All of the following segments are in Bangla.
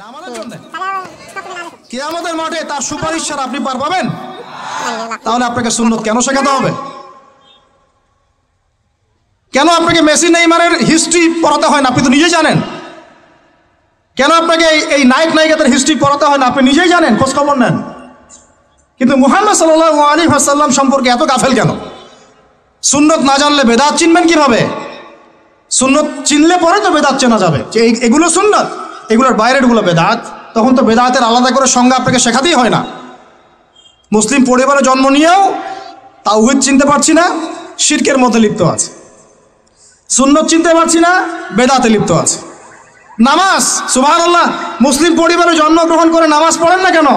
আমাদের জন্য কিয়ামতের মাঠে তার সুপারিশ ছাড়া আপনি পার পাবেন? তাহলে আপনাকে সুন্নত কেন শেখাতে হবে? কেন আপনাকে মেসি নেইমারের হিস্ট্রি পড়াতে হয় না? আপনি তো নিজেই জানেন। কেন আপনাকে এই নায়ক নায়িকাদের হিস্ট্রি পড়াতে হয় না? আপনি নিজেই জানেন, খোঁজ খবর নেন। কিন্তু মুহাম্মদ সাল্লাল্লাহু আলাইহি ওয়াসাল্লাম সম্পর্কে এত গাফেল কেন? সুন্নত না জানলে বেদাত চিনবেন কিভাবে? সুন্নত চিনলে পরে তো বেদাত চেনা যাবে যে এগুলো সুন্নত, এগুলোর বাইরের গুলো বেদাত। তখন তো বেদাতের আলাদা করে সংজ্ঞা আপনাকে শেখাতেই হয় না। মুসলিম পরিবারে জন্ম নিয়েও তাওহীদ চিনতে পারছি না, শিরকের মধ্যে লিপ্ত আছে। সুন্নত চিনতে পারছি না, বেদাতে লিপ্ত আছে। নামাজ, সুবহানাল্লাহ, মুসলিম পরিবারে জন্মগ্রহণ করে নামাজ পড়েন না কেন?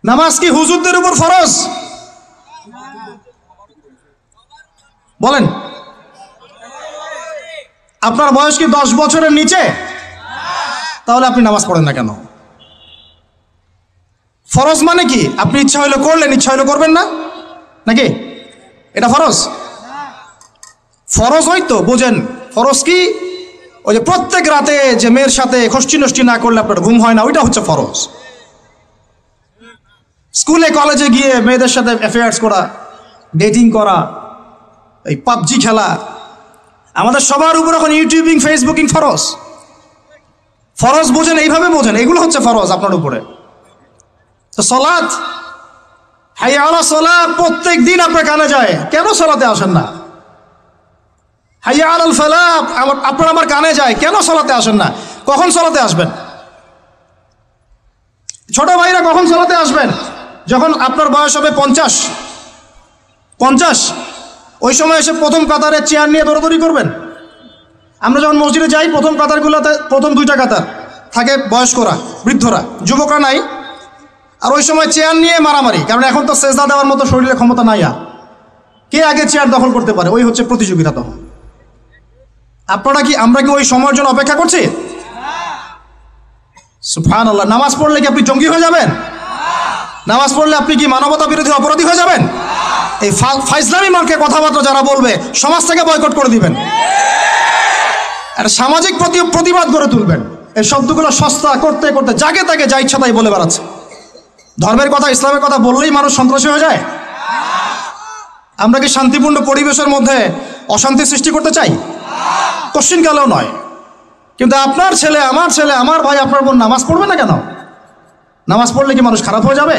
নামাজ কি হুজুরদের উপর ফরজ? বলেন। আপনার বয়স কি 10 বছরের নিচে? তাহলে আপনি নামাজ পড়েন না কেন? ফরজ মানে কি? আপনি ইচ্ছা হইলে করলেন, ইচ্ছা হইলে করবেন না, নাকি? এটা ফরজ? ফরজ হয়তো বোঝেন। ফরজ কি? ওই যে প্রত্যেক রাতে যে মেয়ের সাথে খষ্টি নষ্টি না করলে আপনার ঘুম হয় না, ওইটা হচ্ছে ফরজ। স্কুলে কলেজে গিয়ে মেয়েদের সাথে অ্যাফেয়ার্স করা, ডেটিং করা, এই পাবজি খেলা, আমাদের সবার উপর এখন ইউটিউবিং, ফেসবুকিং ফরজ। ফরজ বোঝেন, এইভাবে বোঝেন, এগুলো হচ্ছে ফরজ আপনার উপরে। তো সালাত, হাইয়া আলা সালাত প্রত্যেক দিন আপনার কানে যায়, কেন সালাতে আসেন না? হাইয়া আলাল ফালাহ আপনার আমার কানে যায়, কেন সালাতে আসেন না? কখন সালাতে আসবেন? ছোট ভাইরা কখন সালাতে আসবেন? যখন আপনার বয়স হবে 50, ওই সময় এসে প্রথম কাতারে চেয়ার নিয়ে দৌড়াদৌড়ি করবেন। আমরা যখন মসজিদে যাই, প্রথম কাতারগুলোতে প্রথম 2টা কাতার থাকে বয়স্করা, বৃদ্ধরা, যুবকরা নাই। আর ওই সময় চেয়ার নিয়ে মারামারি, কারণ এখন তো সেজদা দেওয়ার মতো শরীরে ক্ষমতা নাই। আর কে আগে চেয়ার দখল করতে পারে, ওই হচ্ছে প্রতিযোগিতা। তখন আমরা কি ওই সময়ের জন্য অপেক্ষা করছি? সুবহানাল্লাহ। নামাজ পড়লে কি আপনি জঙ্গি হয়ে যাবেন? নামাজ পড়লে আপনি কি মানবতা বিরোধী অপরাধী হয়ে যাবেন? এই ফাইজলামি মার্কে কথাবার্তা যারা বলবে, সমাজ থেকে বয়কট করে দিবেন, আর সামাজিক প্রতিবাদ গড়ে তুলবেন। এই শব্দগুলো সস্তা করতে করতে যাকে তাকে যা ইচ্ছা তাই বলে বেড়াচ্ছে। ধর্মের কথা, ইসলামের কথা বললেই মানুষ সন্ত্রাসী হয়ে যায়। আমরা কি শান্তিপূর্ণ পরিবেশের মধ্যে অশান্তি সৃষ্টি করতে চাই? কোশ্চিনকালেও নয়। কিন্তু আপনার ছেলে, আমার ছেলে, আমার ভাই, আপনার বোন নামাজ পড়বে না কেন? নামাজ পড়লে কি মানুষ খারাপ হয়ে যাবে?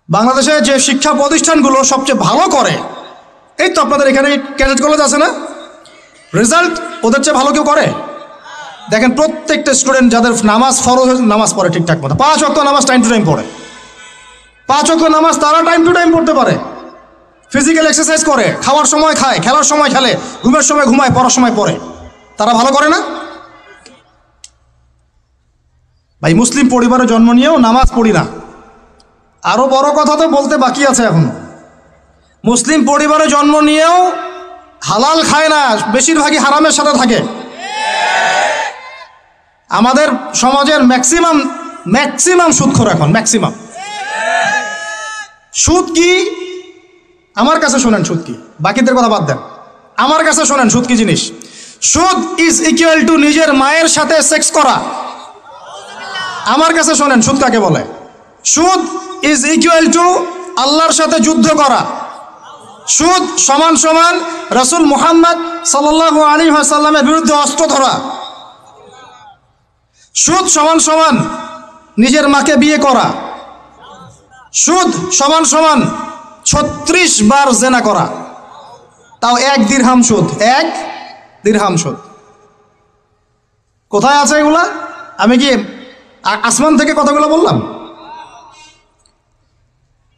বাংলাদেশে যে শিক্ষা প্রতিষ্ঠানগুলো সবচেয়ে ভালো করে, এই তো আপনাদের এখানে ক্যাডেট কলেজ আছে না, রেজাল্ট ওদের চেয়ে ভালো কেউ করে? দেখেন প্রত্যেকটা স্টুডেন্ট যাদের নামাজ ফরজ, নামাজ পড়ে ঠিকঠাক মতো, 5 ওয়াক্ত নামাজ টাইম টু টাইম পড়ে। 5 ওয়াক্ত নামাজ তারা টাইম টু টাইম পড়তে পারে, ফিজিক্যাল এক্সারসাইজ করে, খাওয়ার সময় খায়, খেলার সময় খেলে, ঘুমের সময় ঘুমায়, পড়ার সময় পড়ে। তারা ভালো করে না? ভাই, মুসলিম পরিবারে জন্ম নিয়েও নামাজ পড়ি না। আরো বড় কথা তো বলতে বাকি আছে এখন। মুসলিম পরিবারে জন্ম নিয়েও হালাল খায় না, বেশিরভাগই হারামের সাথে থাকে। আমাদের সমাজের ম্যাক্সিমাম সুদখোর এখন, ম্যাক্সিমাম। সুদ কি? আমার কাছে শোনেন সুদ কি, বাকিদের কথা বাদ দেন। আমার কাছে শোনেন সুদ কি জিনিস। সুদ ইজ ইকুয়াল টু নিজের মায়ের সাথে সেক্স করা। আমার কাছে শোনেন সুদ কাকে বলে। সুদ ইজ ইকুয়াল টু আল্লাহর সাথে যুদ্ধ করা। সুদ সমান সমান রাসূল মুহাম্মদ সাল্লাল্লাহু আলাইহি ওয়াসাল্লামের বিরুদ্ধে অস্ত্র ধরা। সুদ সমান সমান নিজের মাকে বিয়ে করা। সুদ সমান সমান 36 বার জেনা করা, তাও 1 দিরহাম সুদ। 1 দিরহাম সুদ। কোথায় আছে এগুলা? আমি কি আসমান থেকে কথাগুলো বললাম?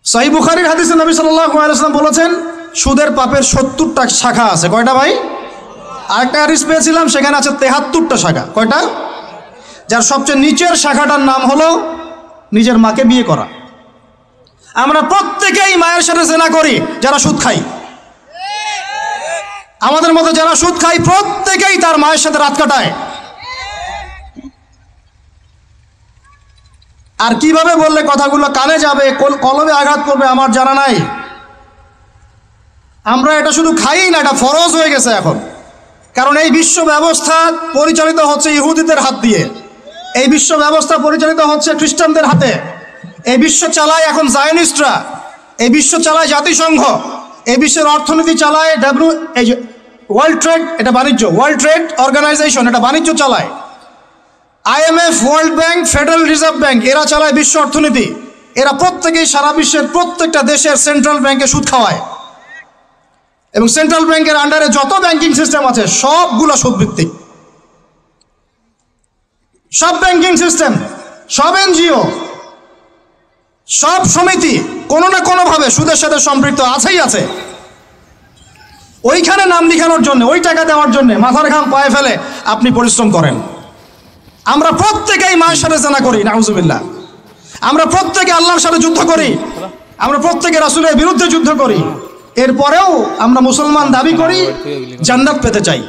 সহিহ বুখারীর হাদিসে নবী সাল্লাল্লাহু আলাইহি ওয়াসাল্লাম বলেছেন, সুদের পাপের 70টা শাখা আছে। কয়টা ভাই? আরেকটা হাদিস পেয়েছিলাম, সেখানে আছে 73টা শাখা। কয়টা? যার সবচেয়ে নিচের শাখাটার নাম হলো নিজের মাকে বিয়ে করা। আমরা প্রত্যেকেই মায়ের সাথে জেনা করি যারা সুদ খাই। আমাদের মধ্যে যারা সুদ খাই প্রত্যেকেই তার মায়ের সাথে রাত কাটায়। আর কিভাবে বললে কথাগুলো কানে যাবে, কলবে আঘাত করবে আমার জানা নাই। আমরা এটা শুধু খাই না, এটা ফরজ হয়ে গেছে এখন। কারণ এই বিশ্ব ব্যবস্থা পরিচালিত হচ্ছে ইহুদিদের হাত দিয়ে, এই বিশ্ব ব্যবস্থা পরিচালিত হচ্ছে খ্রিস্টানদের হাতে, এই বিশ্ব চালায় এখন জায়নিস্টরা, এই বিশ্ব চালায় জাতিসংঘ, এই বিশ্বের অর্থনীতি চালায় এই যে ওয়ার্ল্ড ট্রেড, এটা বাণিজ্য, ওয়ার্ল্ড ট্রেড অর্গানাইজেশন এটা বাণিজ্য চালায়, IMF, world bank, federal reserve bank এরা চালায় বিশ্ব অর্থনীতি। এরা প্রত্যেকেই সারা বিশ্বের প্রত্যেকটা দেশের সেন্ট্রাল ব্যাংকে সুদ খাওয়ায়, এবং সেন্ট্রাল ব্যাংকের আন্ডারে যত ব্যাংকিং সিস্টেম আছে সবগুলো সুদ ভিত্তিক। সব ব্যাংকিং সিস্টেম, সব NGO, সব সমিতি কোনো না কোনোভাবে সুদের সাথে সম্পৃক্ত আছেই আছে। ওইখানে নাম লিখানোর জন্য, ওই টাকা দেওয়ার জন্য মাথার ঘাম পায়ে ফেলে আপনি পরিশ্রম করেন। আমরা প্রত্যেকেই মায়ের সাথে জানা করি, নাউজুবিল্লাহ। আমরা প্রত্যেকে আল্লাহর সাথে যুদ্ধ করি, আমরা প্রত্যেকে রাসূলের বিরুদ্ধে যুদ্ধ করি, এরপরেও আমরা মুসলমান দাবি করি, জান্নাত পেতে চাই।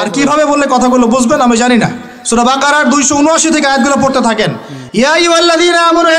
আর কিভাবে বললে কথাগুলো বুঝবেন আমি জানি না। সূরা বাকারার 279 থেকে আয়াতগুলো পড়তে থাকেন। ইয়া আইয়ুহাল্লাযীনা আমানু